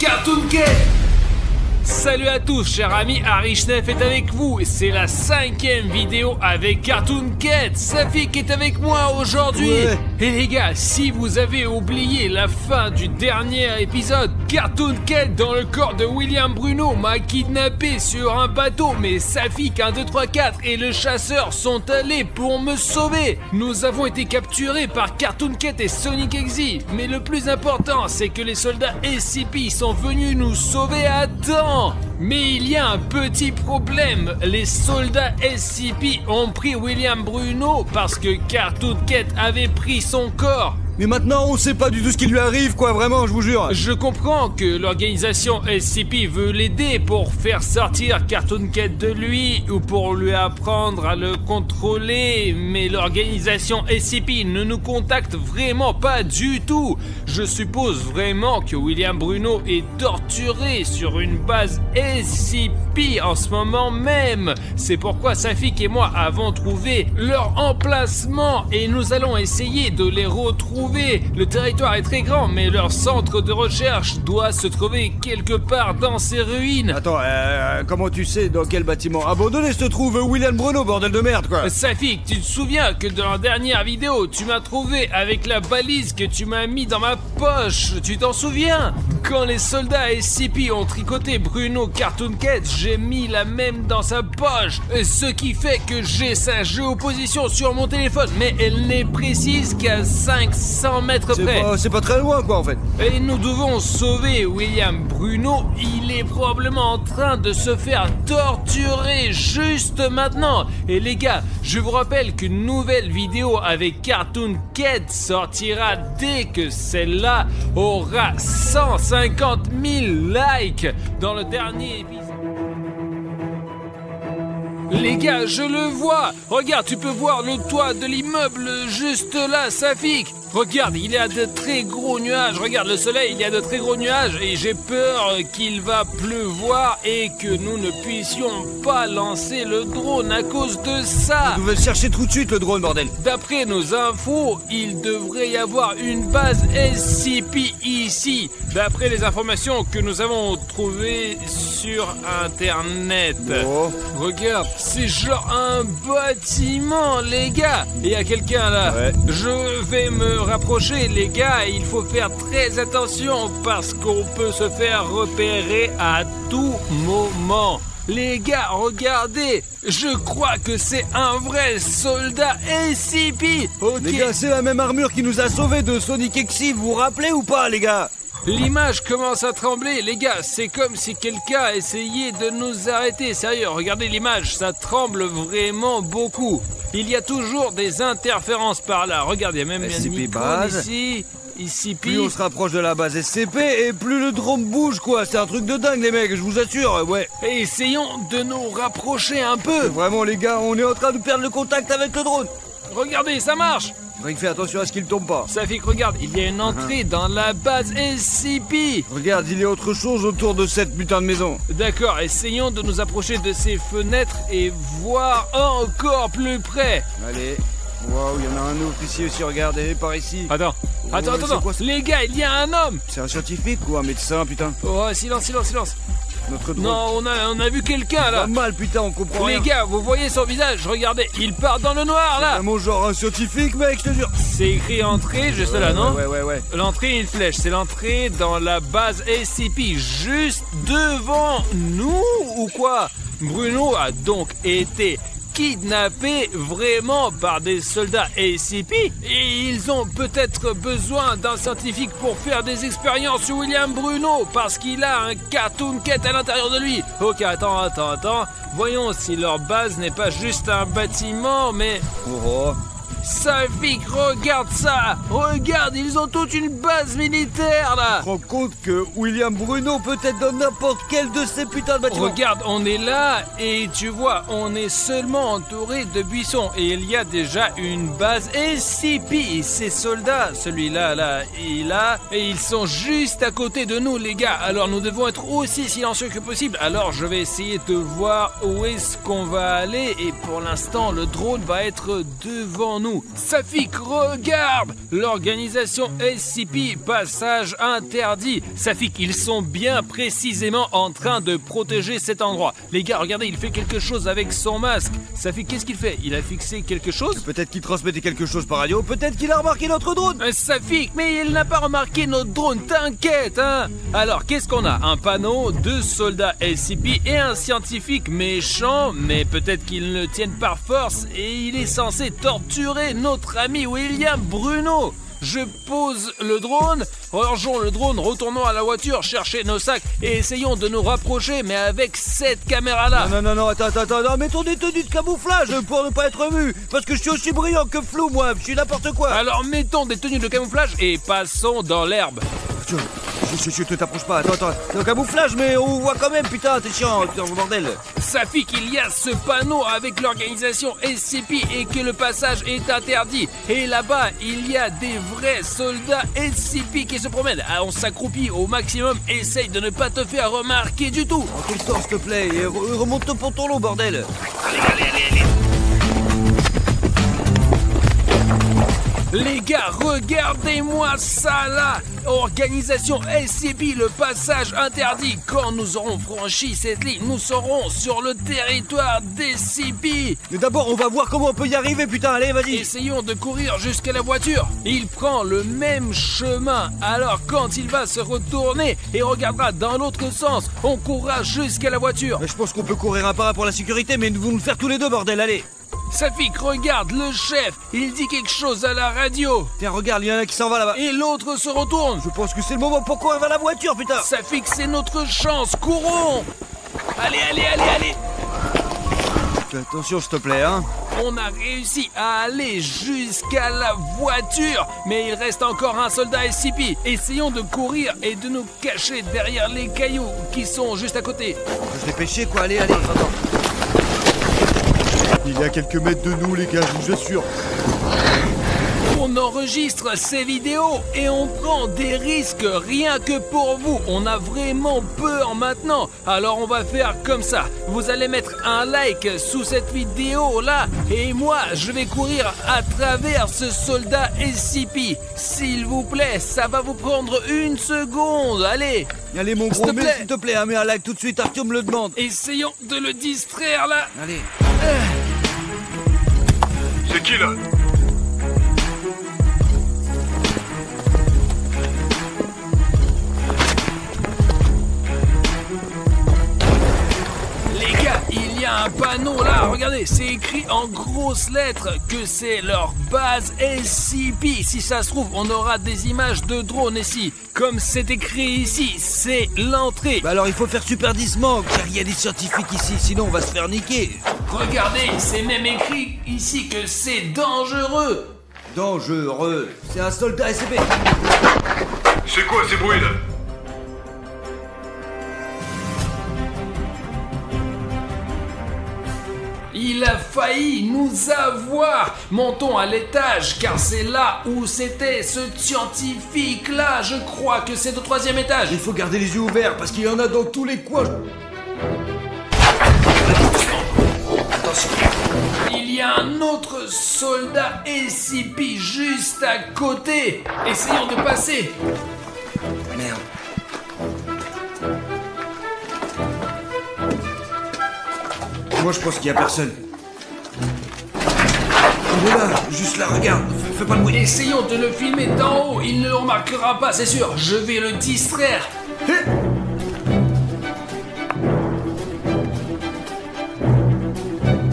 Cartoon Cat. Salut à tous, chers amis, Arishnef est avec vous. C'est la 5e vidéo avec Cartoon Cat. Safik est avec moi aujourd'hui. Ouais. Et les gars, si vous avez oublié la fin du dernier épisode, Cartoon Cat dans le corps de William Bruno m'a kidnappé sur un bateau. Mais Safik 1, 2, 3, 4 et le chasseur sont allés pour me sauver. Nous avons été capturés par Cartoon Cat et Sonic Exe. Mais le plus important, c'est que les soldats SCP sont venus nous sauver à temps. Mais il y a un petit problème, les soldats SCP ont pris William Bruno parce que Cartoon Cat avait pris son corps. Mais maintenant on sait pas du tout ce qui lui arrive quoi, vraiment, je vous jure. Je comprends que l'organisation SCP veut l'aider pour faire sortir Cartoon Cat de lui ou pour lui apprendre à le contrôler, mais l'organisation SCP ne nous contacte vraiment pas du tout. Je suppose vraiment que William Bruno est torturé sur une base SCP en ce moment même. C'est pourquoi Safik et moi avons trouvé leur emplacement et nous allons essayer de les retrouver. Le territoire est très grand, mais leur centre de recherche doit se trouver quelque part dans ces ruines. Attends, comment tu sais dans quel bâtiment abandonné se trouve William Bruno, bordel de merde quoi. Safik, tu te souviens que dans la dernière vidéo, tu m'as trouvé avec la balise que tu m'as mis dans ma poche. Tu t'en souviens? Quand les soldats SCP ont tricoté Bruno Cartoon Cat, j'ai mis la même dans sa poche. Ce qui fait que j'ai sa géoposition sur mon téléphone, mais elle n'est précise qu'à 500 mètres près. C'est pas très loin quoi en fait. Et nous devons sauver William Bruno. Il est probablement en train de se faire torturer juste maintenant. Et les gars, je vous rappelle qu'une nouvelle vidéo avec Cartoon Cat sortira dès que celle-là aura 150 000 likes dans le dernier épisode. Les gars, je le vois. Regarde, tu peux voir le toit de l'immeuble juste là, Safik. Regarde, il y a de très gros nuages. Regarde le soleil, il y a de très gros nuages. Et j'ai peur qu'il va pleuvoir et que nous ne puissions pas lancer le drone à cause de ça. Vous devez le chercher tout de suite le drone, bordel. D'après nos infos, il devrait y avoir une base SCP ici. D'après les informations que nous avons trouvées sur Internet. Oh. Regarde, c'est genre un bâtiment, les gars. Il y a quelqu'un là. Ouais. Je vais me rapprocher, les gars. Il faut faire très attention parce qu'on peut se faire repérer à tout moment. Les gars, regardez. Je crois que c'est un vrai soldat SCP. Ok. Les gars, c'est la même armure qui nous a sauvés de Sonic Exe, vous vous rappelez ou pas les gars? L'image commence à trembler, les gars, c'est comme si quelqu'un essayait de nous arrêter. Sérieux, regardez l'image, ça tremble vraiment beaucoup. Il y a toujours des interférences par là. Regardez, il y a même SCP une icône base. ici, Plus on se rapproche de la base SCP et plus le drone bouge quoi, c'est un truc de dingue les mecs, je vous assure, ouais. Et essayons de nous rapprocher un peu. Vraiment les gars, on est en train de perdre le contact avec le drone. Regardez, ça marche. Faudrait que fais attention à ce qu'il tombe pas. Safik, regarde, il y a une entrée dans la base SCP. Regarde, il y a autre chose autour de cette putain de maison. D'accord, essayons de nous approcher de ces fenêtres et voir encore plus près. Allez. Waouh, il y en a un autre ici aussi, regardez, par ici. Attends, c'est quoi, ça? les gars, il y a un homme. C'est un scientifique ou un médecin, putain? Oh, silence. Notre drone. Non, on a vu quelqu'un là. Pas mal, putain, on comprend Les rien. gars, vous voyez son visage, regardez, il part dans le noir là. Vraiment genre un scientifique, mec, je te jure. C'est écrit entrée, juste là, non? Ouais. L'entrée, une flèche, c'est l'entrée dans la base SCP, juste devant nous ou quoi? Bruno a donc été kidnappé vraiment par des soldats SCP et ils ont peut-être besoin d'un scientifique pour faire des expériences sur William Bruno parce qu'il a un Cartoon Cat à l'intérieur de lui. Ok, attends. Voyons si leur base n'est pas juste un bâtiment, mais... Oh. Safik, regarde ça! Regarde, ils ont toute une base militaire là! Je me rends compte que William Bruno peut être dans n'importe quel de ces putains de bâtiments. Regarde, on est là et tu vois, on est seulement entouré de buissons et il y a déjà une base SCP. Et ces soldats, celui-là, et ils sont juste à côté de nous, les gars. Alors nous devons être aussi silencieux que possible. Alors je vais essayer de voir où est-ce qu'on va aller et pour l'instant, le drone va être devant nous. nous. Safik, regarde! L'organisation SCP, passage interdit. Safik, ils sont bien précisément en train de protéger cet endroit. Les gars, regardez, il fait quelque chose avec son masque. Safik, qu'est-ce qu'il fait? Il a fixé quelque chose? Peut-être qu'il transmettait quelque chose par radio, peut-être qu'il a remarqué notre drone. Safik, mais il n'a pas remarqué notre drone, t'inquiète, hein? Alors, qu'est-ce qu'on a? Un panneau, 2 soldats SCP et un scientifique méchant, mais peut-être qu'ils ne tiennent par force et il est censé torturer notre ami William Bruno. Je pose le drone, rangeons le drone, retournons à la voiture, chercher nos sacs et essayons de nous rapprocher, mais avec cette caméra-là. Non, attends, mettons des tenues de camouflage pour ne pas être vu, parce que je suis aussi brillant que flou, moi, je suis n'importe quoi. Alors mettons des tenues de camouflage et passons dans l'herbe. Je te t'approche pas, attends, le camouflage, mais on voit quand même, putain, t'es chiant, bordel. Safik, il y a ce panneau avec l'organisation SCP et que le passage est interdit. Et là-bas, il y a des vrais soldats SCP qui se promènent. Ah, on s'accroupit au maximum, essaye de ne pas te faire remarquer du tout. En tout le temps, s'il te plaît, et remonte ton pantalon, bordel. Allez. Les gars, regardez-moi ça là! Organisation SCP, le passage interdit. Quand nous aurons franchi cette ligne, nous serons sur le territoire d'SCP. Mais d'abord, on va voir comment on peut y arriver, putain, allez, vas-y. Essayons de courir jusqu'à la voiture. Il prend le même chemin. Alors quand il va se retourner et regardera dans l'autre sens, on courra jusqu'à la voiture. Je pense qu'on peut courir un par un pour la sécurité, mais nous nous faire tous les deux, bordel, allez. Safik, regarde, le chef, il dit quelque chose à la radio. Tiens, regarde, il y en a qui s'en va là-bas. Et l'autre se retourne. Je pense que c'est le moment pour courir vers la voiture, putain. Safik, c'est notre chance, courons. Allez. Fais attention, s'il te plaît, hein. On a réussi à aller jusqu'à la voiture, mais il reste encore un soldat SCP. Essayons de courir et de nous cacher derrière les cailloux qui sont juste à côté. Je l'ai pêché, quoi, allez, attends. Il est à quelques mètres de nous, les gars, je vous assure. On enregistre ces vidéos et on prend des risques rien que pour vous. On a vraiment peur maintenant. Alors on va faire comme ça. Vous allez mettre un like sous cette vidéo là et moi je vais courir à travers ce soldat SCP. S'il vous plaît, ça va vous prendre 1 seconde. Allez mon gros, s'il te plaît, mets un like tout de suite, Arthur me le demande. Essayons de le distraire là. Allez. C'est qui là? Les gars, il y a un panneau là, regardez, c'est écrit en grosses lettres que c'est leur base SCP. Si ça se trouve, on aura des images de drones ici. Comme c'est écrit ici, c'est l'entrée. Bah alors il faut faire super disement, car il y a des scientifiques ici, sinon on va se faire niquer. Regardez, c'est même écrit ici que c'est dangereux. Dangereux. C'est un soldat SCP. C'est quoi ces bruits là? Il a failli nous avoir. Montons à l'étage, car c'est là où c'était ce scientifique-là. Je crois que c'est au 3e étage. Il faut garder les yeux ouverts, parce qu'il y en a dans tous les coins. Attention. Il y a un autre soldat SCP juste à côté. Essayons de passer. Merde. Moi je pense qu'il y a personne. Il est là, juste là, regarde, fais pas de bruit. Essayons de le filmer d'en haut, il ne le remarquera pas, c'est sûr. Je vais le distraire.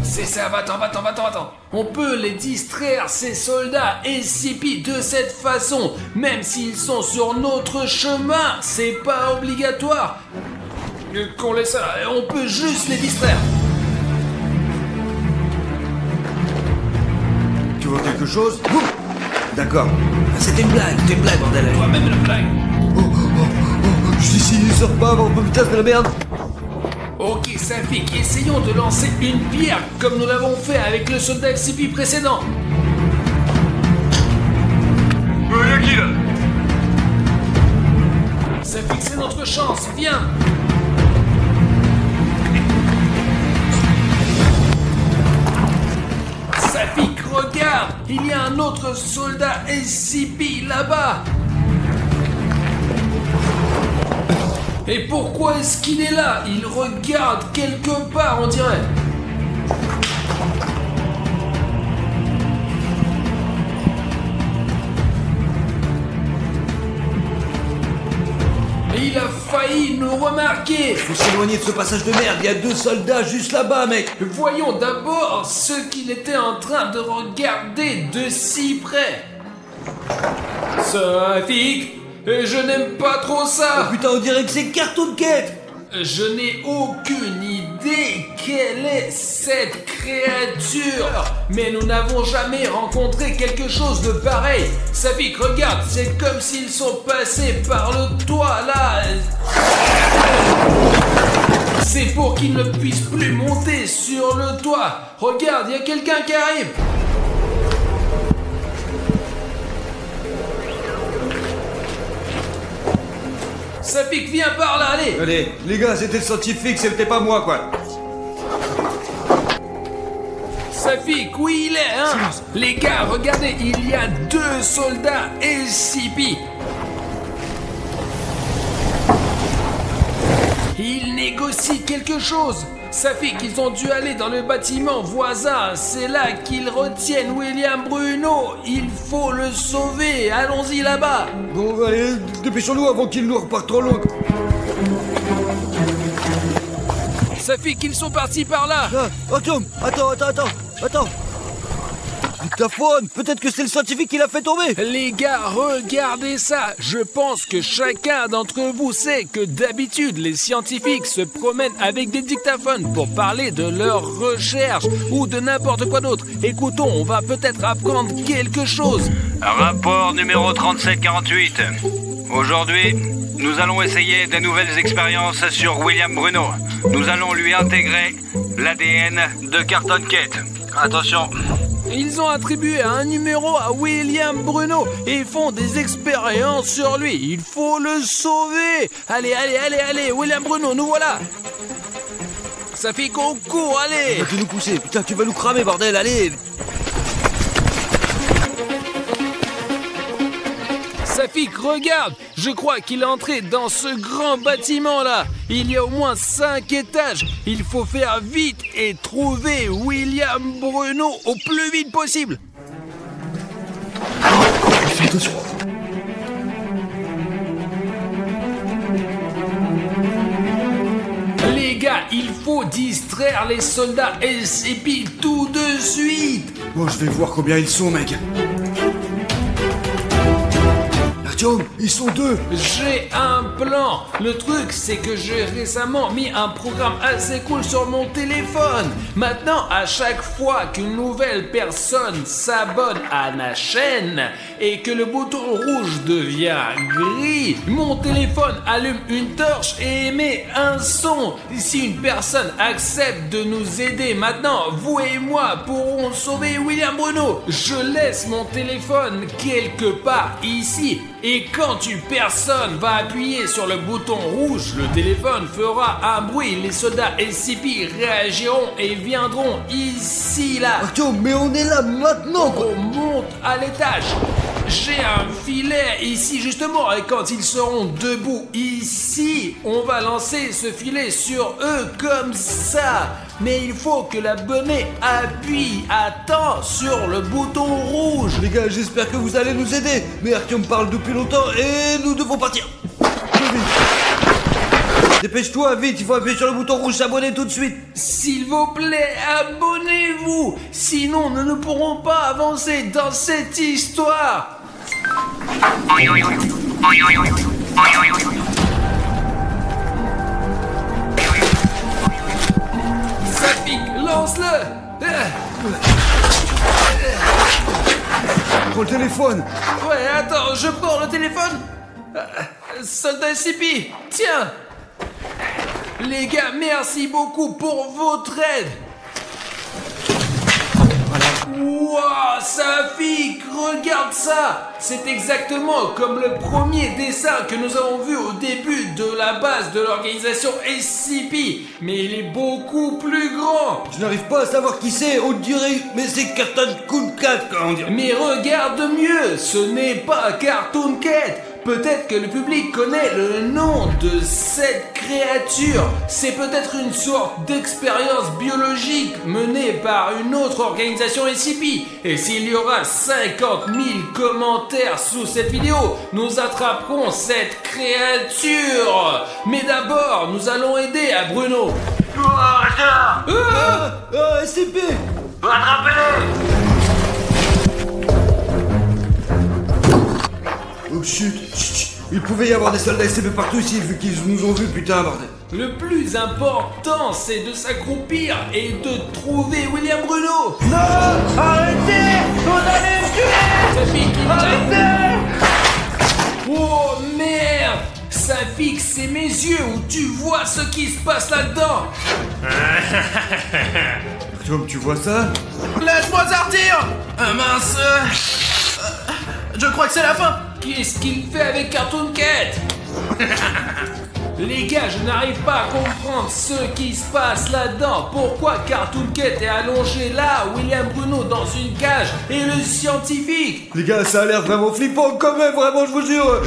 C'est ça, va-t'en. On peut les distraire, ces soldats SCP, de cette façon. Même s'ils sont sur notre chemin, c'est pas obligatoire qu'on laisse ça, on peut juste les distraire. Tu vois quelque chose? D'accord. Ah, c'était une blague, bordel. Toi-même la blague. Je suis ici, il sort pas, bon putain, c'est la merde. Ok, Safik, essayons de lancer une pierre, comme nous l'avons fait avec le soldat SCP précédent. Y'a qui là? Safik, c'est notre chance, viens. Safik, regarde. regarde, il y a un autre soldat SCP là-bas. Et pourquoi est-ce qu'il est là? Il regarde quelque part, on dirait. Il a failli nous remarquer. Faut s'éloigner de ce passage de merde, il y a 2 soldats juste là-bas, mec. Voyons d'abord ce qu'il était en train de regarder de si près. Safik, je n'aime pas trop ça. Oh putain, on dirait que c'est Cartoon Cat. Je n'ai aucune idée quelle est cette créature, mais nous n'avons jamais rencontré quelque chose de pareil. Safik, regarde, c'est comme s'ils sont passés par le toit là. C'est pour qu'ils ne puissent plus monter sur le toit. Regarde, il y a quelqu'un qui arrive. Safik, viens par là, allez. Allez, les gars, c'était le scientifique, c'était pas moi, quoi. Safik, oui il est, hein. Silence. Les gars, regardez, il y a 2 soldats SCP. Ils négocient quelque chose. Safik, ils ont dû aller dans le bâtiment voisin. C'est là qu'ils retiennent William Bruno. Il faut le sauver. Allons-y là-bas. Bon, allez, dépêchons-nous avant qu'il nous reparte trop loin. Safik, ils sont partis par là. Ah, attends. Dictaphone, peut-être que c'est le scientifique qui l'a fait tomber. Les gars, regardez ça. Je pense que chacun d'entre vous sait que d'habitude, les scientifiques se promènent avec des dictaphones pour parler de leurs recherches ou de n'importe quoi d'autre. Écoutons, on va peut-être apprendre quelque chose. Rapport numéro 3748. Aujourd'hui, nous allons essayer de nouvelles expériences sur William Bruno. Nous allons lui intégrer l'ADN de Cartoon Cat. Attention. Ils ont attribué un numéro à William Bruno et font des expériences sur lui. Il faut le sauver. Allez, William Bruno, nous voilà. Ça fait qu'on court, allez. Tu nous pousser, putain, tu vas nous cramer, bordel, allez. Safik, regarde, je crois qu'il est entré dans ce grand bâtiment-là. Il y a au moins 5 étages. Il faut faire vite et trouver William Bruno au plus vite possible. Fais attention. Les gars, il faut distraire les soldats SCP tout de suite. Bon, je vais voir combien ils sont, mec. Artyom, ils sont 2. J'ai un plan. Le truc, c'est que j'ai récemment mis un programme assez cool sur mon téléphone. Maintenant, à chaque fois qu'une nouvelle personne s'abonne à ma chaîne et que le bouton rouge devient gris, mon téléphone allume une torche et émet un son. Si une personne accepte de nous aider maintenant, vous et moi pourrons sauver William Bruno. Je laisse mon téléphone quelque part ici. Et quand une personne va appuyer sur le bouton rouge, le téléphone fera un bruit. Les soldats SCP réagiront et viendront ici, là. Artyom, mais on est là maintenant, quoi. On monte à l'étage. J'ai un filet ici justement et quand ils seront debout ici, on va lancer ce filet sur eux comme ça. Mais il faut que l'abonné appuie à temps sur le bouton rouge. Les gars, j'espère que vous allez nous aider. Mais Artyom parle depuis longtemps et nous devons partir. Plus vite. Dépêche-toi, vite, il faut appuyer sur le bouton rouge, s'abonner tout de suite. S'il vous plaît, abonnez-vous. Sinon, nous ne pourrons pas avancer dans cette histoire. Safik, lance-le. Prends le téléphone. Ouais, attends, je prends le téléphone. Soldat SCP, tiens. Les gars, merci beaucoup pour votre aide. Wouah, Safik, regarde ça! C'est exactement comme le premier dessin que nous avons vu au début de la base de l'organisation SCP, mais il est beaucoup plus grand. Je n'arrive pas à savoir qui c'est, on dirait, mais c'est Cartoon Cat, comment dire. Mais regarde mieux, ce n'est pas Cartoon Cat. Peut-être que le public connaît le nom de cette créature. C'est peut-être une sorte d'expérience biologique menée par une autre organisation SCP. Et s'il y aura 50 000 commentaires sous cette vidéo, nous attraperons cette créature. Mais d'abord, nous allons aider à Bruno. Oh, restez là. SCP. Attrapez-les. Oh chut, il pouvait y avoir des soldats SCP partout ici vu qu'ils nous ont vus, putain, bordel. Le plus important, c'est de s'accroupir et de trouver William Bruno. Non, arrêtez, vous allez me tuer. Safik, il Arrêtez. Oh merde! Safik, c'est mes yeux où tu vois ce qui se passe là-dedans. Tom, tu vois ça? Laisse-moi sortir. Mince. Je crois que c'est la fin. Qu'est-ce qu'il fait avec Cartoon Cat? Les gars, je n'arrive pas à comprendre ce qui se passe là-dedans. Pourquoi Cartoon Cat est allongé là, William Bruno dans une cage et le scientifique? Les gars, ça a l'air vraiment flippant quand même, vraiment, je vous jure.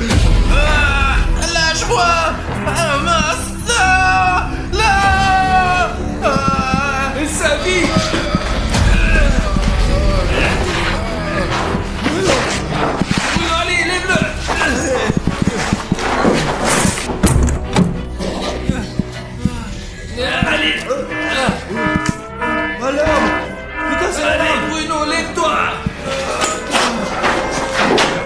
Lâche-moi. Mince. Là. Safik! Allez, lève-le! Allez! Alors, putain, c'est la Allez, merde. Bruno, lève-toi!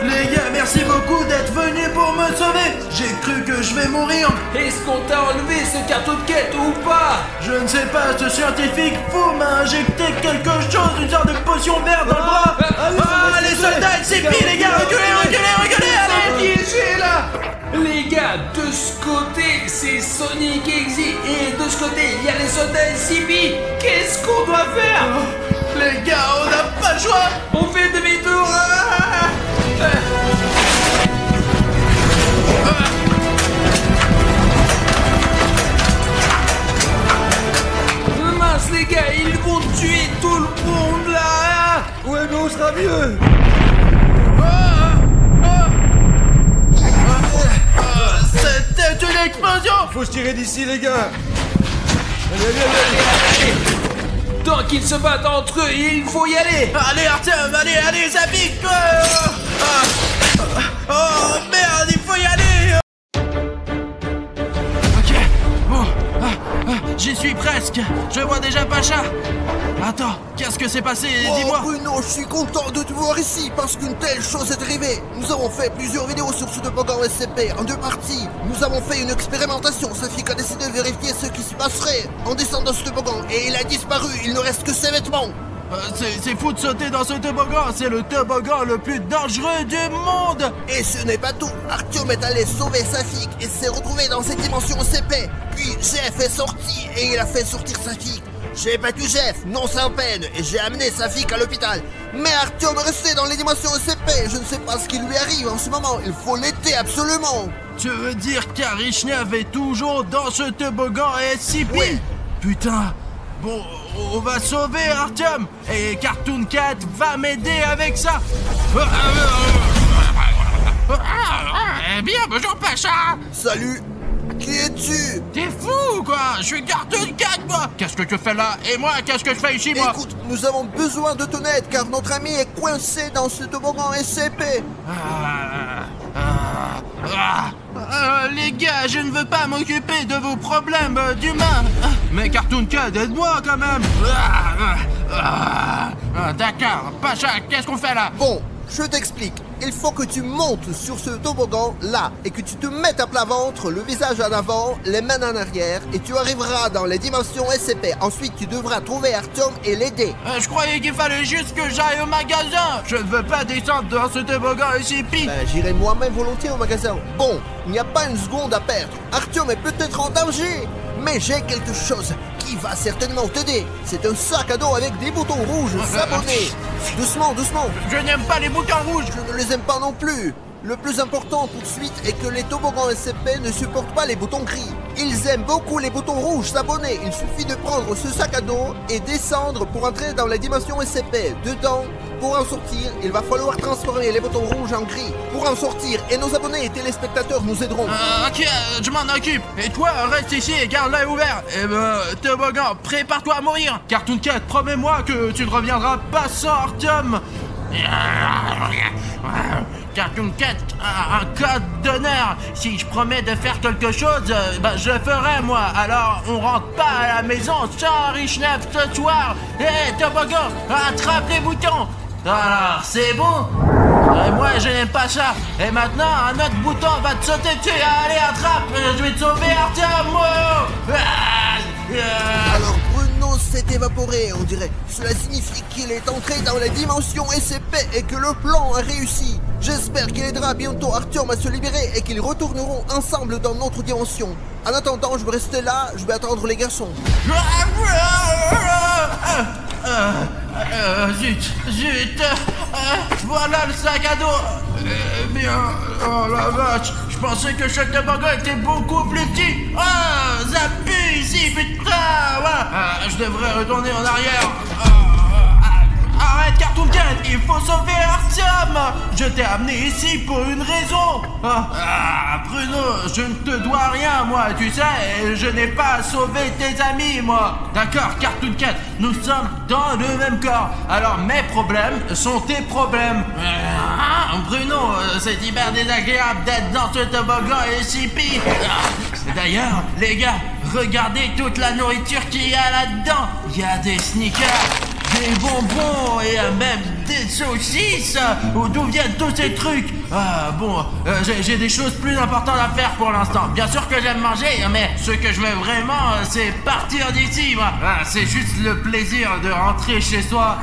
Les gars, merci beaucoup d'être venus pour me sauver. J'ai cru que je vais mourir. Est-ce qu'on t'a enlevé ce Cartoon Cat ou pas? Je ne sais pas, ce scientifique fou m'a injecté quelque chose, une sorte de potion verte dans le bras. allez, Les soldats SCP, les gars, reculez, allez. Piégé là! Les gars, de ce côté, c'est Sonic Exit et de ce côté, il y a les soldats SCP. Qu'est-ce qu'on doit faire? Les gars, on n'a pas le choix. On fait demi-tour! Mince les gars, ils vont tuer tout le monde là! Ouais, mais on sera mieux. C'était une explosion. Faut se tirer d'ici, les gars. Allez. Tant qu'ils se battent entre eux, il faut y aller! Allez Artyom, allez, ça pique. Oh merde, il faut y aller. Ok, bon, j'y suis presque. Je vois déjà Pacha. Attends, qu'est-ce que c'est passé? Dis-moi. Bruno, je suis content de te voir ici parce qu'une telle chose est arrivée. Nous avons fait plusieurs vidéos sur ce toboggan SCP en 2 parties. Nous avons fait une expérimentation. Safik a décidé de vérifier ce qui se passerait en descendant ce toboggan et il a disparu. Il ne reste que ses vêtements. C'est fou de sauter dans ce toboggan. C'est le toboggan le plus dangereux du monde. Et ce n'est pas tout. Artyom est allé sauver Safik et s'est retrouvé dans cette dimension SCP. Puis Jeff est sorti et il a fait sortir Safik. J'ai battu Jeff, non sans peine, et j'ai amené Safik à l'hôpital. Mais Artyom est resté dans les dimensions SCP. Je ne sais pas ce qui lui arrive en ce moment. Il faut l'aider absolument. Tu veux dire qu'Arichnev est toujours dans ce toboggan SCP? Oui. Putain. Bon, on va sauver Artyom. Et Cartoon Cat va m'aider avec ça. Eh bien, bonjour Pacha. Salut. Qui es-tu? T'es fou ou quoi? Je suis Cartoon Cat, moi. Qu'est-ce que tu fais là? Et moi, qu'est-ce que je fais ici, moi? Écoute, nous avons besoin de ton aide car notre ami est coincé dans ce toboggan SCP. Les gars, je ne veux pas m'occuper de vos problèmes d'humains. Mais Cartoon Cat, aide-moi quand même. D'accord. Pacha, qu'est-ce qu'on fait là? Bon, je t'explique. Il faut que tu montes sur ce toboggan là et que tu te mettes à plat ventre, le visage en avant, les mains en arrière et tu arriveras dans les dimensions SCP. Ensuite, tu devras trouver Artyom et l'aider. Je croyais qu'il fallait juste que j'aille au magasin. Je ne veux pas descendre dans ce toboggan SCP. J'irai moi-même volontiers au magasin. Bon, il n'y a pas une seconde à perdre. Artyom est peut-être en danger, mais j'ai quelque chose qui va certainement t'aider. C'est un sac à dos avec des boutons rouges sabonnés. Doucement, doucement. Je n'aime pas les boutons rouges. Je ne les aime pas non plus. Le plus important tout de suite est que les toboggans SCP ne supportent pas les boutons gris. Ils aiment beaucoup les boutons rouges sabonnés. Il suffit de prendre ce sac à dos et descendre pour entrer dans la dimension SCP. Dedans, pour en sortir, il va falloir transformer les boutons rouges en gris. Pour en sortir, et nos abonnés et téléspectateurs nous aideront. Ok, je m'en occupe. Et toi, reste ici et garde l'œil ouvert. Et toboggan, prépare-toi à mourir. Cartoon Cat, promets-moi que tu ne reviendras pas sans Artyom. Cartoon Cat a un code d'honneur. Si je promets de faire quelque chose, je le ferai moi. Alors on rentre pas à la maison sans Richnev ce soir. Hé toboggan, attrape les boutons. Alors c'est bon. Moi je n'aime pas ça. Et maintenant un autre bouton va te sauter dessus. Allez attrape, je vais te sauver Artyom. Alors Bruno s'est évaporé, on dirait. Cela signifie qu'il est entré dans la dimension SCP et que le plan a réussi. J'espère qu'il aidera bientôt Artyom à se libérer et qu'ils retourneront ensemble dans notre dimension. En attendant, je vais rester là, je vais attendre les garçons. Zut, voilà le sac à dos. Bien, oh la vache, je pensais que chaque toboggan était beaucoup plus petit. Oh, ça pue ici, putain, ouais. Je devrais retourner en arrière. Arrête Cartoon Cat, il faut sauver Artyom. Je t'ai amené ici pour une raison. Bruno, je ne te dois rien moi, tu sais, je n'ai pas sauvé tes amis moi. D'accord Cartoon Cat, nous sommes dans le même corps. Alors mes problèmes sont tes problèmes. Bruno, c'est hyper désagréable d'être dans ce toboggan SCP. D'ailleurs, les gars, regardez toute la nourriture qu'il y a là-dedans. Il y a des sneakers, des bonbons et même des saucisses. D'où viennent tous ces trucs? J'ai des choses plus importantes à faire pour l'instant. Bien sûr que j'aime manger, mais ce que je veux vraiment, c'est partir d'ici. C'est juste le plaisir de rentrer chez soi.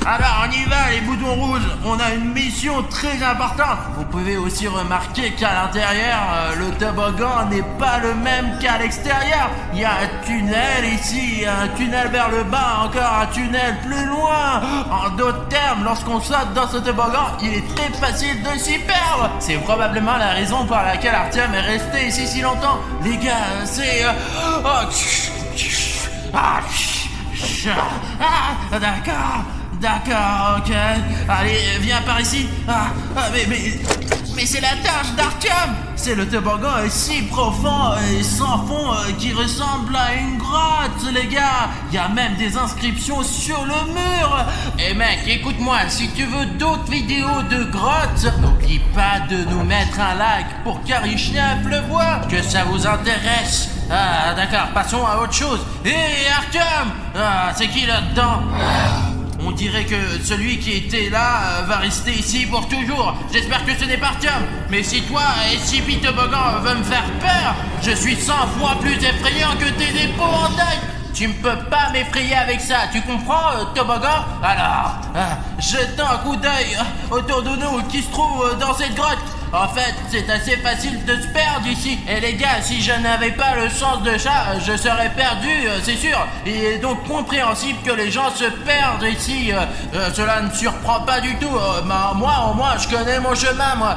Alors on y va les boutons rouges, on a une mission très importante. Vous pouvez aussi remarquer qu'à l'intérieur, le toboggan n'est pas le même qu'à l'extérieur. Il y a un tunnel ici, un tunnel vers le bas, encore un tunnel plus loin. En d'autres termes, lorsqu'on saute dans ce toboggan, il est très facile de s'y perdre. C'est probablement la raison pour laquelle Artyom est resté ici si longtemps. Les gars, c'est... D'accord, ok. Allez, viens par ici. Mais c'est la tâche d'Artyom. C'est le toboggan est si profond et sans fond qui ressemble à une grotte, les gars. Il y a même des inscriptions sur le mur. Et mec, écoute-moi, si tu veux d'autres vidéos de grottes, n'oublie pas de nous mettre un like pour qu'Arichnev le voie, que ça vous intéresse. D'accord, passons à autre chose. Hé, Artyom, c'est qui là-dedans? On dirait que celui qui était là va rester ici pour toujours. J'espère que ce n'est pas Artyom. Mais si toi, SCP Toboggan, veut me faire peur, je suis 100 fois plus effrayant que tes épouvantails. Tu ne peux pas m'effrayer avec ça, tu comprends, Toboggan? Alors, jetons un coup d'œil autour de nous qui se trouve dans cette grotte. En fait, c'est assez facile de se perdre ici. Et les gars, si je n'avais pas le sens de ça, je serais perdu, c'est sûr. Il est donc compréhensible que les gens se perdent ici. Cela ne surprend pas du tout. Moi, au moins, je connais mon chemin, moi.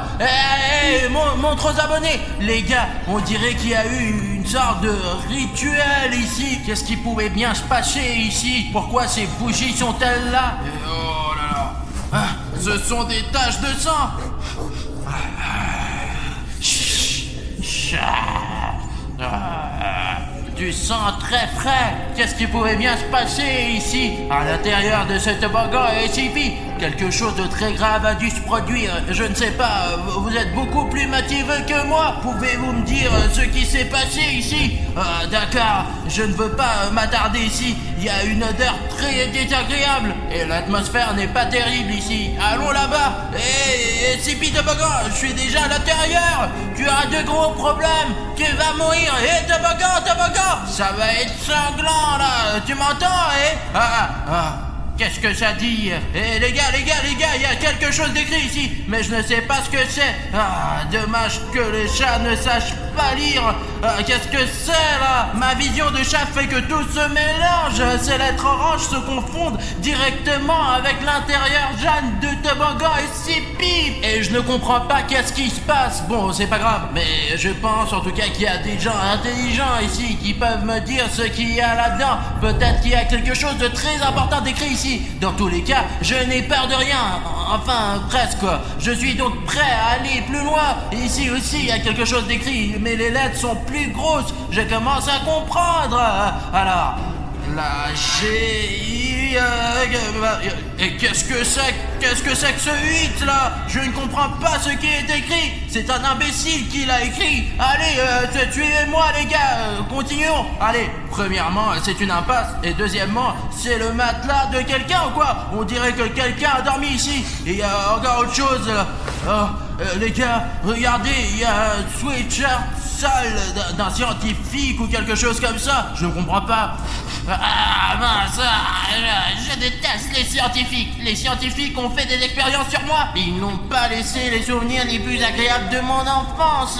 Montre aux abonnés. Les gars, on dirait qu'il y a eu une sorte de rituel ici. Qu'est-ce qui pouvait bien se passer ici? Pourquoi ces bougies sont-elles là? Oh là là. Ce sont des taches de sang. Du sang très frais. Qu'est-ce qui pouvait bien se passer ici, à l'intérieur de ce toboggan SCP? Quelque chose de très grave a dû se produire. Je ne sais pas, vous êtes beaucoup plus motivé que moi. Pouvez-vous me dire ce qui s'est passé ici? D'accord, je ne veux pas m'attarder ici. Il y a une odeur très désagréable et l'atmosphère n'est pas terrible ici. Allons là-bas. Hé, SCP Toboggan, je suis déjà à l'intérieur. Tu as de gros problèmes. Tu vas mourir. Hé, Toboggan, ça va être sanglant là. Tu m'entends, Qu'est-ce que ça dit? Eh les gars, il y a quelque chose d'écrit ici, mais je ne sais pas ce que c'est. Ah, dommage que les chats ne sachent pas lire. Qu'est-ce que c'est là? Ma vision de chat fait que tout se mélange. Ces lettres oranges se confondent directement avec l'intérieur jaune de toboggan et Sippy. Et je ne comprends pas qu'est-ce qui se passe. Bon, c'est pas grave, mais je pense en tout cas qu'il y a des gens intelligents ici qui peuvent me dire ce qu'il y a là-dedans. Peut-être qu'il y a quelque chose de très important d'écrit ici. Dans tous les cas, je n'ai peur de rien. Enfin, presque quoi. Je suis donc prêt à aller plus loin. Ici aussi, il y a quelque chose d'écrit, mais les lettres sont plus grosses. Je commence à comprendre. Alors, la G... Et qu'est-ce que c'est que ce 8 là? Je ne comprends pas ce qui est écrit. C'est un imbécile qui l'a écrit. Allez, suivez-moi les gars, continuons. Allez, premièrement, c'est une impasse. Et deuxièmement, c'est le matelas de quelqu'un ou quoi? On dirait que quelqu'un a dormi ici. Et il y a encore autre chose. Les gars, regardez, il y a un sweatshirt sale d'un scientifique ou quelque chose comme ça. Je ne comprends pas. Ah mince, je déteste les scientifiques. Les scientifiques ont fait des expériences sur moi. Ils n'ont pas laissé les souvenirs les plus agréables de mon enfance.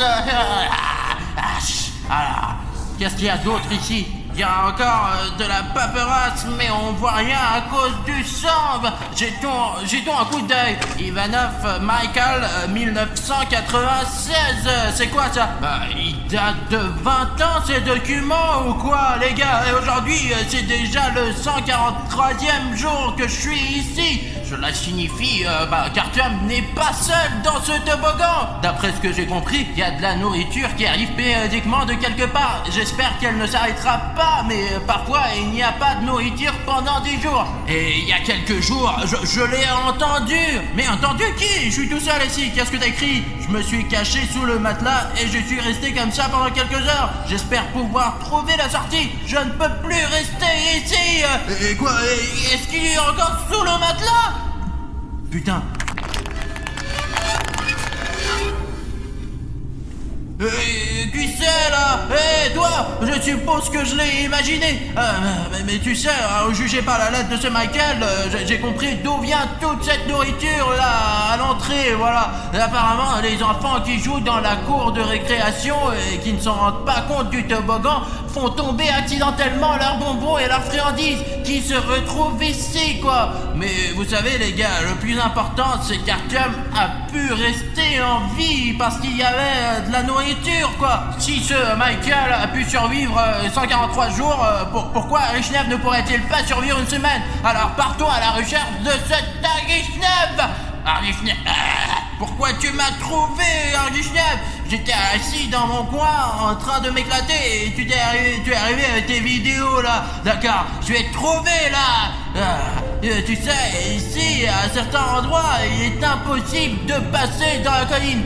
Alors, qu'est-ce qu'il y a d'autre ici? Il y a encore de la paperasse, mais on voit rien à cause du sang. Jetons un coup d'œil. Ivanov Michael 1996. C'est quoi ça? Il date de 20 ans ces documents ou quoi les gars? Et aujourd'hui c'est déjà le 143e jour que je suis ici. Cela signifie qu'Artyom n'est pas seul dans ce toboggan. D'après ce que j'ai compris, il y a de la nourriture qui arrive périodiquement de quelque part. J'espère qu'elle ne s'arrêtera pas, mais parfois il n'y a pas de nourriture pendant 10 jours. Et il y a quelques jours, je l'ai entendu. Mais entendu qui? Je suis tout seul ici, qu'est-ce que t'as écrit? Je me suis caché sous le matelas et je suis resté comme ça pendant quelques heures. J'espère pouvoir trouver la sortie. Je ne peux plus rester ici. Et quoi? Est-ce qu'il est encore sous le matelas? Putain. Qui c'est là? Toi, je suppose que je l'ai imaginé. Mais tu sais, jugé par la lettre de ce Michael, j'ai compris d'où vient toute cette nourriture là à l'entrée, voilà. Et apparemment, les enfants qui jouent dans la cour de récréation et qui ne s'en rendent pas compte du toboggan font tomber accidentellement leurs bonbons et leurs friandises qui se retrouvent ici, quoi. Mais vous savez les gars, le plus important c'est qu'Artyom a pu rester en vie parce qu'il y avait de la nourriture, quoi. Si ce Michael a pu survivre 143 jours, pourquoi Aryshnev ne pourrait-il pas survivre une semaine? Alors partons à la recherche de cet Aryshnev. Aryshnev, pourquoi tu m'as trouvé, Aryshnev? J'étais assis dans mon coin en train de m'éclater et tu es arrivé avec tes vidéos là. D'accord, je vais te trouver là. Tu sais, ici, à certains endroits, il est impossible de passer dans la colline.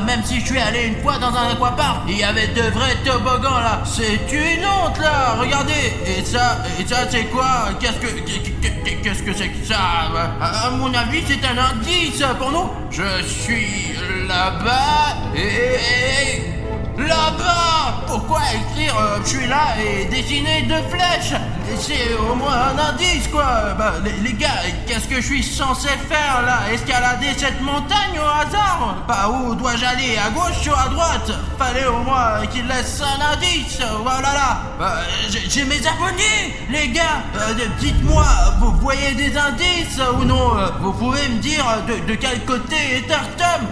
Même si je suis allé une fois dans un aquapark, il y avait de vrais toboggans là. C'est une honte là, regardez. Et ça c'est quoi? Qu'est-ce que c'est que ça? À mon avis, c'est un indice pour nous. Je suis là-bas et... Là-bas! Pourquoi écrire je suis là et dessiner deux flèches? C'est au moins un indice quoi. Les gars, qu'est-ce que je suis censé faire là? Escalader cette montagne au hasard? Par où dois-je aller? À gauche ou à droite? Fallait au moins qu'il laisse un indice. Voilà là. J'ai mes abonnés les gars. Dites-moi, vous voyez des indices ou non? Vous pouvez me dire de quel côté est Artyom?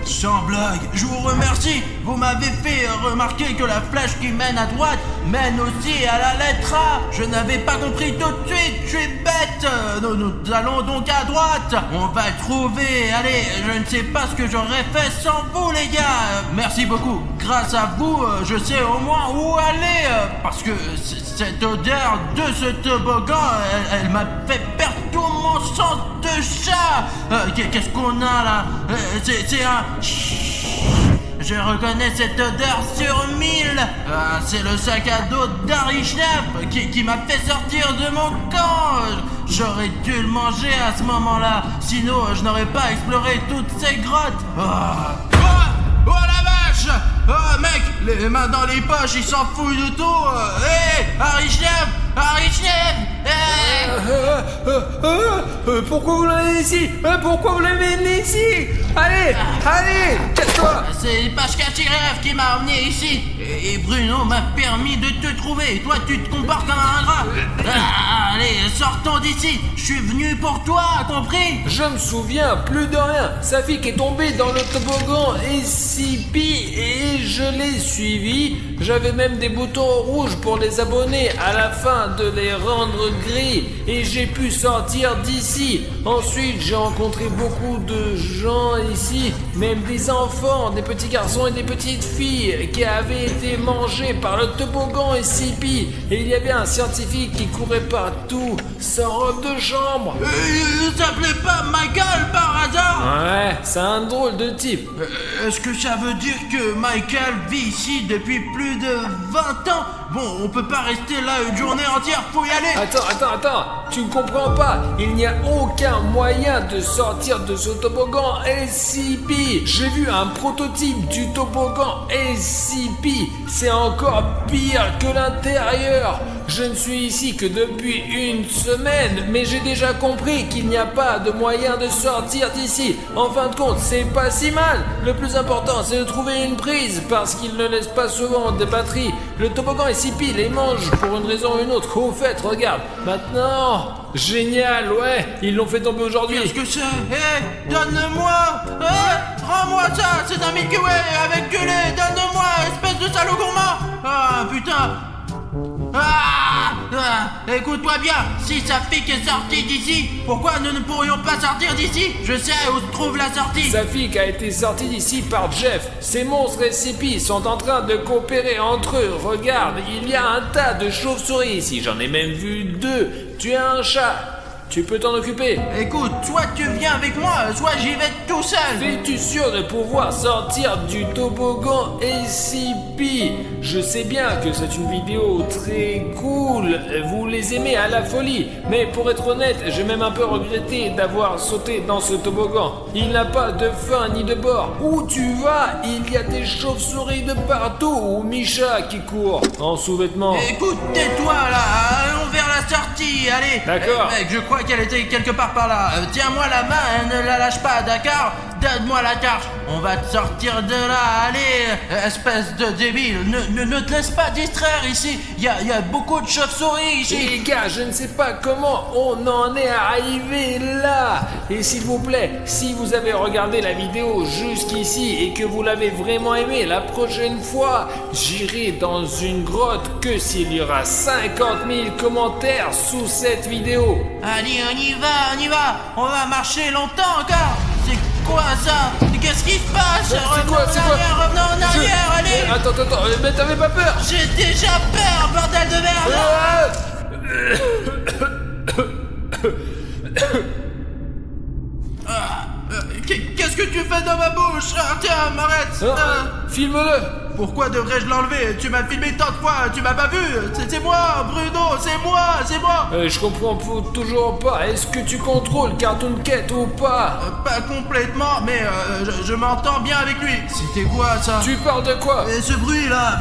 Sans blague, je vous remercie. Vous m'avez fait remarquer que la flèche qui mène à droite mène aussi à la lettre A. Je n'avais pas compris tout de suite, je suis bête. Nous allons donc à droite. On va trouver. Allez, je ne sais pas ce que j'aurais fait sans vous les gars. Merci beaucoup. Grâce à vous, je sais au moins où aller. Parce que cette odeur de ce toboggan, elle m'a fait perdre tout mon sens de chat. Qu'est-ce qu'on a là? C'est un... Je reconnais cette odeur sur 1000. C'est le sac à dos d'Aryshnev qui m'a fait sortir de mon camp. J'aurais dû le manger à ce moment-là. Sinon, je n'aurais pas exploré toutes ces grottes. Oh la vache! Oh mec, les mains dans les poches, il s'en fout de tout. Hé, Aryshnev, Richnev! Pourquoi vous l'avez ici? Pourquoi vous l'avez amené ici? Allez, allez, casse-toi! C'est Pashka Chirev qui m'a emmené ici. Et Bruno m'a permis de te trouver. Toi, tu te comportes comme un ingrat. Allez, sortons d'ici. Je suis venu pour toi, compris? Je me souviens plus de rien. Safik est tombé dans le toboggan SCP et je l'ai suivi. J'avais même des boutons rouges pour les abonnés à la fin de les rendre gris et j'ai pu sortir d'ici. Ensuite, j'ai rencontré beaucoup de gens ici, même des enfants, des petits garçons et des petites filles qui avaient été mangés par le toboggan SCP. Et il y avait un scientifique qui courait partout, sans robe de chambre. Il s'appelait pas Michael par hasard? Ouais, c'est un drôle de type. Est-ce que ça veut dire que Michael vit ici depuis plus de 20 ans? Bon, on peut pas rester là une journée entière, faut y aller. Attends, tu ne comprends pas. Il n'y a aucun moyen de sortir de ce toboggan SCP. J'ai vu un prototype du toboggan SCP. C'est encore pire que l'intérieur. Je ne suis ici que depuis une semaine, mais j'ai déjà compris qu'il n'y a pas de moyen de sortir d'ici. En fin de compte, c'est pas si mal. Le plus important, c'est de trouver une prise, parce qu'il ne laisse pas souvent des batteries. Le toboggan SCP les mange pour une raison ou une autre. Au fait, regarde, maintenant... Génial, ouais, ils l'ont fait tomber aujourd'hui. Qu'est-ce que c'est? Hé, donne-moi! Rends-moi ça! C'est un Milky Way avec du lait! Donne-moi, espèce de salaud gourmand! Ah, putain! Écoute-moi bien, si Safik est sorti d'ici, pourquoi nous ne pourrions pas sortir d'ici? Je sais où se trouve la sortie. Safik a été sorti d'ici par Jeff. Ces monstres SCP sont en train de coopérer entre eux. Regarde, il y a un tas de chauves-souris ici, j'en ai même vu 2. Tu as un chat. Tu peux t'en occuper. Écoute, soit tu viens avec moi, soit j'y vais tout seul. Es-tu sûr de pouvoir sortir du toboggan SCP? Je sais bien que c'est une vidéo très cool, vous les aimez à la folie, mais pour être honnête, j'ai même un peu regretté d'avoir sauté dans ce toboggan. Il n'a pas de fin ni de bord. Où tu vas, il y a des chauves-souris de partout, ou Misha qui court en sous-vêtements. Écoute, tais-toi là, allons vers la sortie, allez. D'accord. Mec, je crois qu'elle était quelque part par là. Tiens-moi la main, ne la lâche pas, d'accord? Donne-moi la torche, on va te sortir de là, allez, espèce de débile, ne te laisse pas distraire ici, il y a beaucoup de chauves-souris ici. Les gars, je ne sais pas comment on en est arrivé là. Et s'il vous plaît, si vous avez regardé la vidéo jusqu'ici et que vous l'avez vraiment aimé, la prochaine fois, j'irai dans une grotte que s'il y aura 50 000 commentaires sous cette vidéo. Allez, on y va, on va marcher longtemps encore. C'est quoi ça? Qu'est-ce qui se passe? Revenons en arrière, allez. Attends, mais t'avais pas peur? J'ai déjà peur, bordel de merde. Qu'est-ce que tu fais dans ma bouche? Tiens, arrête. Filme-le. Pourquoi devrais-je l'enlever? Tu m'as filmé tant de fois, tu m'as pas vu. C'est moi, Bruno, c'est moi. Je comprends toujours pas. Est-ce que tu contrôles Cartoon Cat ou pas? Pas complètement, mais je m'entends bien avec lui. C'était quoi ça? Tu parles de quoi? Et ce bruit là,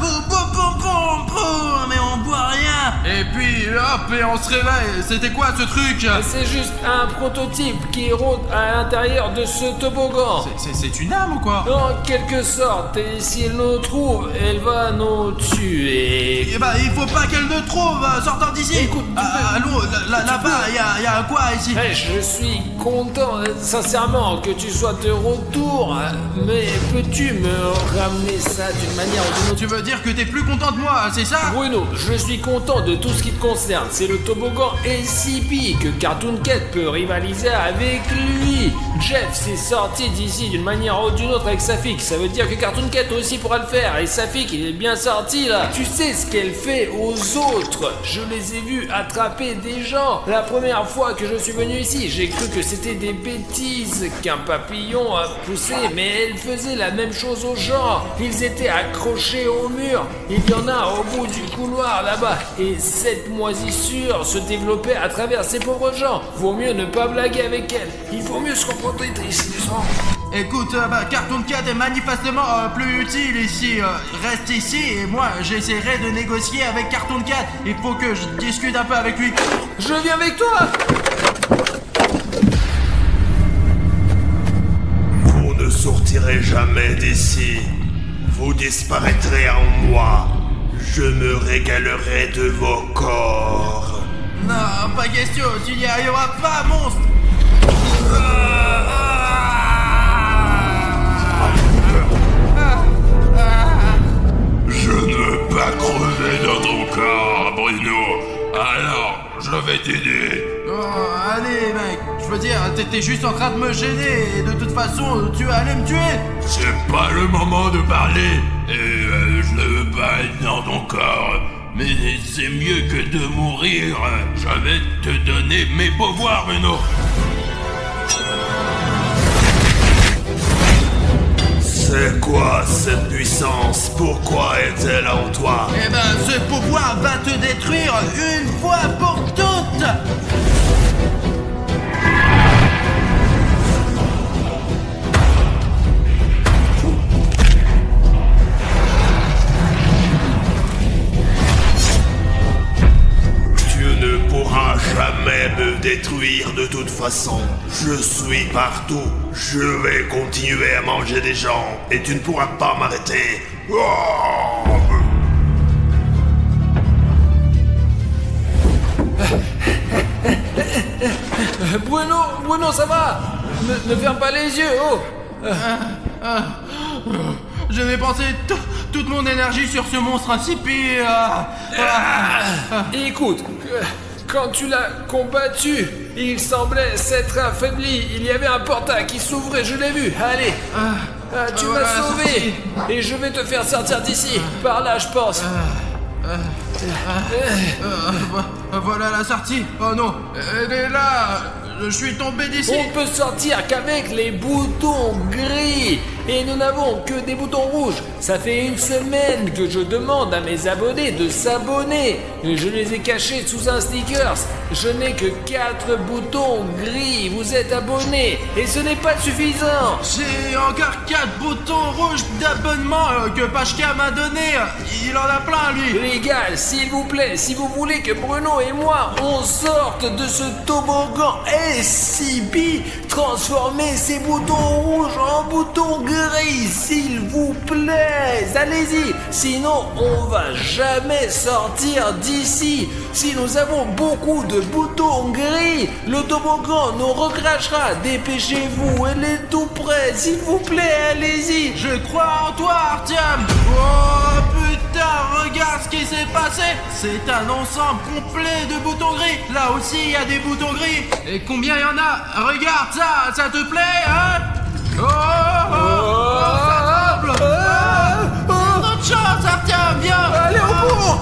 mais on voit rien. Et puis hop, et on se réveille. C'était quoi ce truc? C'est juste un prototype qui rôde à l'intérieur de ce toboggan. C'est une âme ou quoi? En quelque sorte, et si elle nous trouve, elle va nous tuer. Eh bah, il faut pas qu'elle nous trouve, sortant d'ici. Écoute, allô, là-bas, il y a quoi ici? Je suis content, sincèrement, que tu sois de retour, mais peux-tu me ramener ça d'une manière ou d'une autre? Tu veux dire que t'es plus content de moi, c'est ça? Bruno, je suis content de tout ce qui te concerne. C'est le toboggan SCP que Cartoon Cat peut rivaliser avec lui. Jeff s'est sorti d'ici d'une manière ou d'une autre avec Safik. Ça veut dire que Cartoon Cat aussi pourra le faire. Et Safik, il est bien sorti là. Tu sais ce qu'elle fait aux autres? Je les ai vus attraper des gens. La première fois que je suis venu ici, j'ai cru que c'était des bêtises qu'un papillon a poussé, mais elle faisait la même chose aux gens. Ils étaient accrochés au mur. Il y en a au bout du couloir là-bas. Et cette moisissure se développait à travers ces pauvres gens. Vaut mieux ne pas blaguer avec elle. Il vaut mieux se comporter tristement. Écoute, Cartoon Cat est manifestement plus utile ici. Reste ici et moi j'essaierai de négocier avec Cartoon Cat. Il faut que je discute un peu avec lui. Je viens avec toi. Vous ne sortirez jamais d'ici. Vous disparaîtrez en moi. Je me régalerai de vos corps. Non, pas question, tu n'y arriveras pas, monstre. Je ne veux pas crever dans ton corps, Bruno. Alors, je vais t'aider. Oh, allez, mec, je veux dire, t'étais juste en train de me gêner et de toute façon, tu allais me tuer. C'est pas le moment de parler. Et je ne veux pas être dans ton corps. Mais c'est mieux que de mourir. Je vais te donner mes pouvoirs, Bruno. C'est quoi cette puissance? Pourquoi est-elle en toi? Eh ben, ce pouvoir va te détruire une fois pour toutes. Jamais me détruire de toute façon. Je suis partout. Je vais continuer à manger des gens et tu ne pourras pas m'arrêter. Oh! Bruno, ça va? Ne ferme pas les yeux, oh. Je vais dépenser toute mon énergie sur ce monstre insipide. Écoute, quand tu l'as combattu, il semblait s'être affaibli. Il y avait un portail qui s'ouvrait, je l'ai vu. Allez, tu m'as sauvé. Et je vais te faire sortir d'ici. Par là, je pense. Voilà la sortie. Oh non, elle est là. Je suis tombé d'ici. On peut sortir qu'avec les boutons gris. Et nous n'avons que des boutons rouges. Ça fait une semaine que je demande à mes abonnés de s'abonner. Et je les ai cachés sous un stickers. Je n'ai que 4 boutons gris. Vous êtes abonnés. Et ce n'est pas suffisant. J'ai encore 4 boutons rouges d'abonnement que Pachka m'a donné. Il en a plein, lui. Les gars, s'il vous plaît, si vous voulez que Bruno et moi, on sorte de ce toboggan SCP, transformez ces boutons rouges en boutons gris, s'il vous plaît. Allez-y, sinon on va jamais sortir d'ici. Si nous avons beaucoup de boutons gris, le toboggan nous recrachera. Dépêchez-vous, elle est tout près, s'il vous plaît, allez-y. Je crois en toi, Artyom. Oh putain, regarde ce qui s'est passé. C'est un ensemble complet de boutons gris. Là aussi, il y a des boutons gris. Et combien il y en a? Regarde ça, ça te plaît, hein? Ça tremble. Notre chance, Artyom, viens. Allez, au bout.